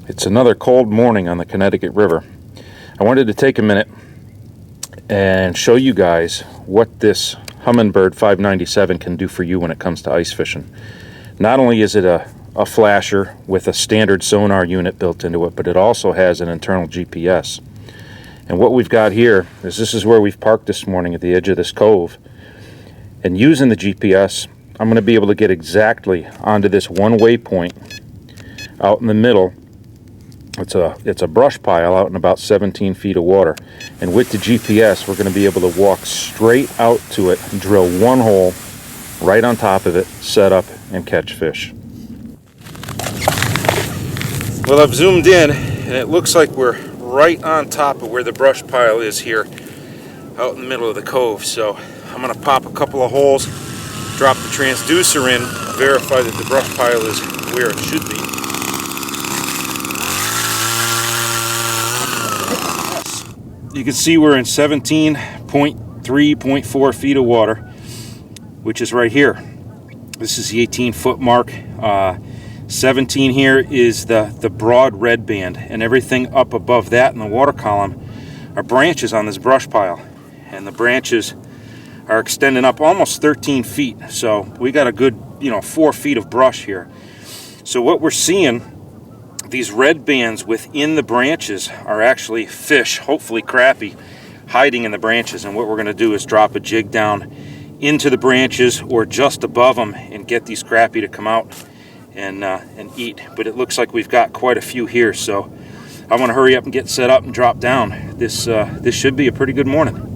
It's another cold morning on the Connecticut River. I wanted to take a minute and show you guys what this Humminbird 597 can do for you when it comes to ice fishing. Not only is it a flasher with a standard sonar unit built into it, but it also has an internal GPS. And what we've got here is this is where we've parked this morning at the edge of this cove. And using the GPS, I'm going to be able to get exactly onto this one waypoint out in the middle. It's a brush pile out in about 17 feet of water. And with the GPS, we're going to be able to walk straight out to it and drill one hole right on top of it, set up, and catch fish. Well, I've zoomed in, and it looks like we're right on top of where the brush pile is here, out in the middle of the cove. So I'm going to pop a couple of holes, drop the transducer in, verify that the brush pile is where it should be. You can see we're in 17.3.4 feet of water, which is right here. This is the 18-foot mark. 17 here is the broad red band, and everything up above that in the water column are branches on this brush pile. And the branches are extending up almost 13 feet. So we got a good, 4 feet of brush here. So what we're seeing, these red bands within the branches are actually fish, hopefully crappie, hiding in the branches. And what we're going to do is drop a jig down into the branches or just above them and get these crappie to come out and eat. But it looks like we've got quite a few here, so I want to hurry up and get set up and drop down. This should be a pretty good morning.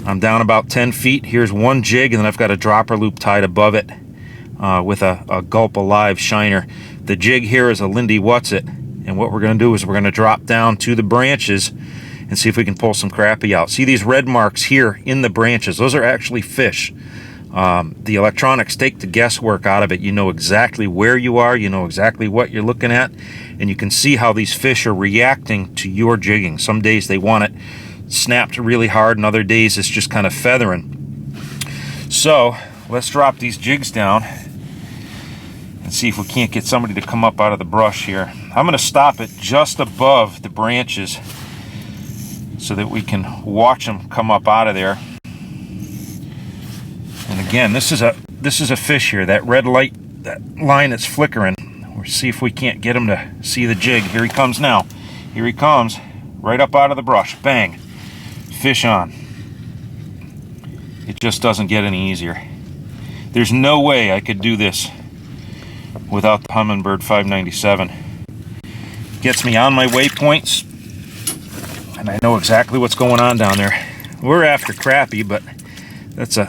I'm down about 10 feet. Here's one jig, and then I've got a dropper loop tied above it with a Gulp Alive shiner. The jig here is a Lindy What's-It, and what we're going to do is we're going to drop down to the branches and see if we can pull some crappie out. See these red marks here in the branches? Those are actually fish. The electronics take the guesswork out of it. You know exactly where you are, you know exactly what you're looking at, and you can see how these fish are reacting to your jigging. Some days they want it snapped really hard, and other days it's just kind of feathering. So let's drop these jigs down and see if we can't get somebody to come up out of the brush here. I'm going to stop it just above the branches so that we can watch them come up out of there. And again, this is a fish here. That red light, that line that's flickering. We'll see if we can't get him to see the jig. Here he comes now. Here he comes, right up out of the brush. Bang. Fish on. It just doesn't get any easier. There's no way I could do this without the Humminbird 597. Gets me on my waypoints, and I know exactly what's going on down there. We're after crappie, but that's a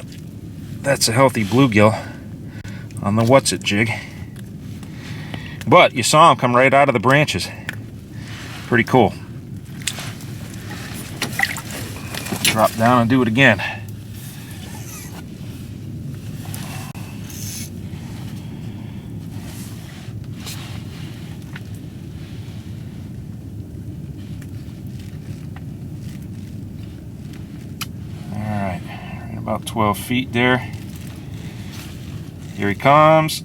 healthy bluegill on the What's-It jig. But you saw him come right out of the branches. Pretty cool. Drop down and do it again. Alright, about 12 feet there. Here he comes.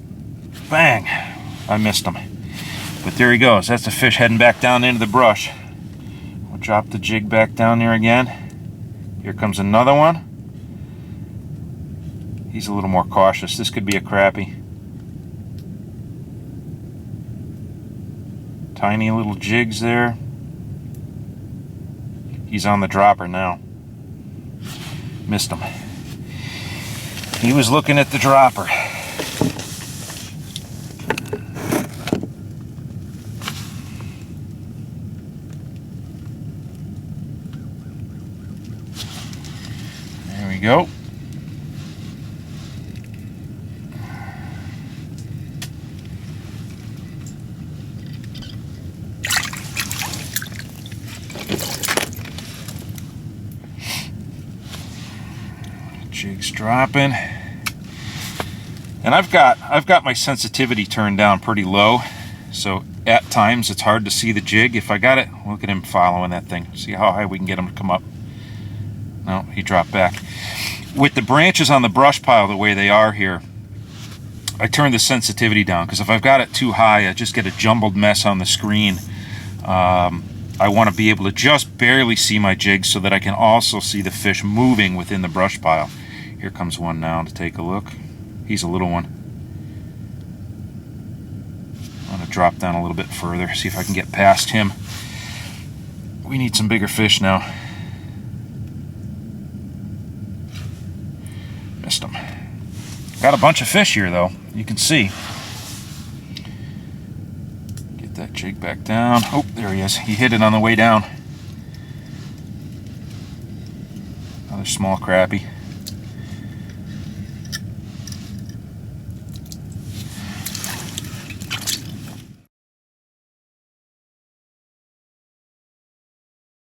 Bang! I missed him. But there he goes. That's a fish heading back down into the brush. We'll drop the jig back down there again. Here comes another one. He's a little more cautious. This could be a crappie. Tiny little jigs there. He's on the dropper now. Missed him. He was looking at the dropper. There we go. Jig's dropping. And I've got my sensitivity turned down pretty low, so at times it's hard to see the jig. If I got it, look at him following that thing. See how high we can get him to come up. No, he dropped back. With the branches on the brush pile the way they are here, I turn the sensitivity down, because if I've got it too high, I just get a jumbled mess on the screen I want to be able to just barely see my jig so that I can also see the fish moving within the brush pile. Here comes one now to take a look. He's a little one. I'm going to drop down a little bit further, see if I can get past him. We need some bigger fish now. Missed him. Got a bunch of fish here though, you can see. Get that jig back down. Oh, there he is. He hit it on the way down. Another small crappie.